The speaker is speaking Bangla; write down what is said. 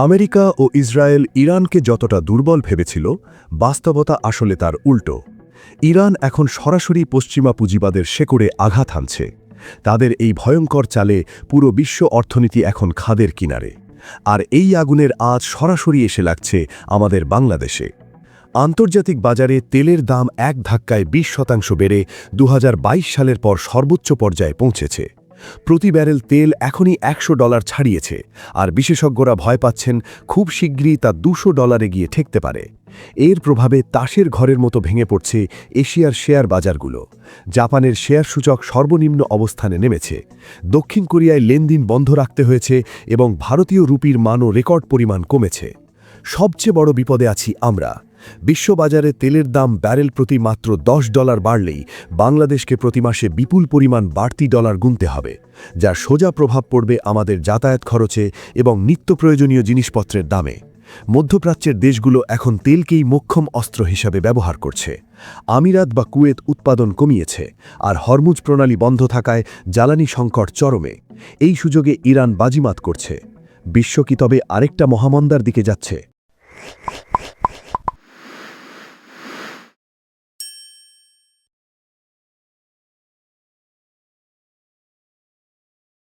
আমেরিকা ও ইসরায়েল ইরানকে যতটা দুর্বল ভেবেছিল, বাস্তবতা আসলে তার উল্টো। ইরান এখন সরাসরি পশ্চিমা পুঁজিবাদের শেকড়ে আঘাত হানছে। তাদের এই ভয়ঙ্কর চালে পুরো বিশ্ব অর্থনীতি এখন খাদের কিনারে। আর এই আগুনের আঁচ সরাসরি এসে লাগছে আমাদের বাংলাদেশে। আন্তর্জাতিক বাজারে তেলের দাম এক ধাক্কায় 20% বেড়ে 2022 সালের পর সর্বোচ্চ পর্যায়ে পৌঁছেছে। প্রতি ব্যারেল তেল এখনই $100 ছাড়িয়েছে, আর বিশেষজ্ঞরা ভয় পাচ্ছেন খুব শিগগিরই তা $200 গিয়ে ঠেকতে পারে। এর প্রভাবে তাসের ঘরের মতো ভেঙে পড়ছে এশিয়ার শেয়ার বাজারগুলো। জাপানের শেয়ার সূচক সর্বনিম্ন অবস্থানে নেমেছে। দক্ষিণ কোরিয়ায় লেনদেন বন্ধ রাখতে হয়েছে এবং ভারতীয় রুপির মানও রেকর্ড পরিমাণ কমেছে। সবচেয়ে বড় বিপদে আছি আমরা। বিশ্ববাজারে তেলের দাম ব্যারেল প্রতি মাত্র $10 বাড়লেই বাংলাদেশকে প্রতি মাসে বিপুল পরিমাণ বাড়তি ডলার গুনতে হবে, যার সোজা প্রভাব পড়বে আমাদের যাতায়াত খরচে এবং নিত্য প্রয়োজনীয় জিনিসপত্রের দামে। মধ্যপ্রাচ্যের দেশগুলো এখন তেলকেই মোক্ষম অস্ত্র হিসাবে ব্যবহার করছে। আমিরাত বা কুয়েত উৎপাদন কমিয়েছে, আর হরমুজ প্রণালী বন্ধ থাকায় জ্বালানি সংকট চরমে। এই সুযোগে ইরান বাজিমাত করছে। বিশ্ব কি তবে আরেকটা মহামন্দার দিকে যাচ্ছে?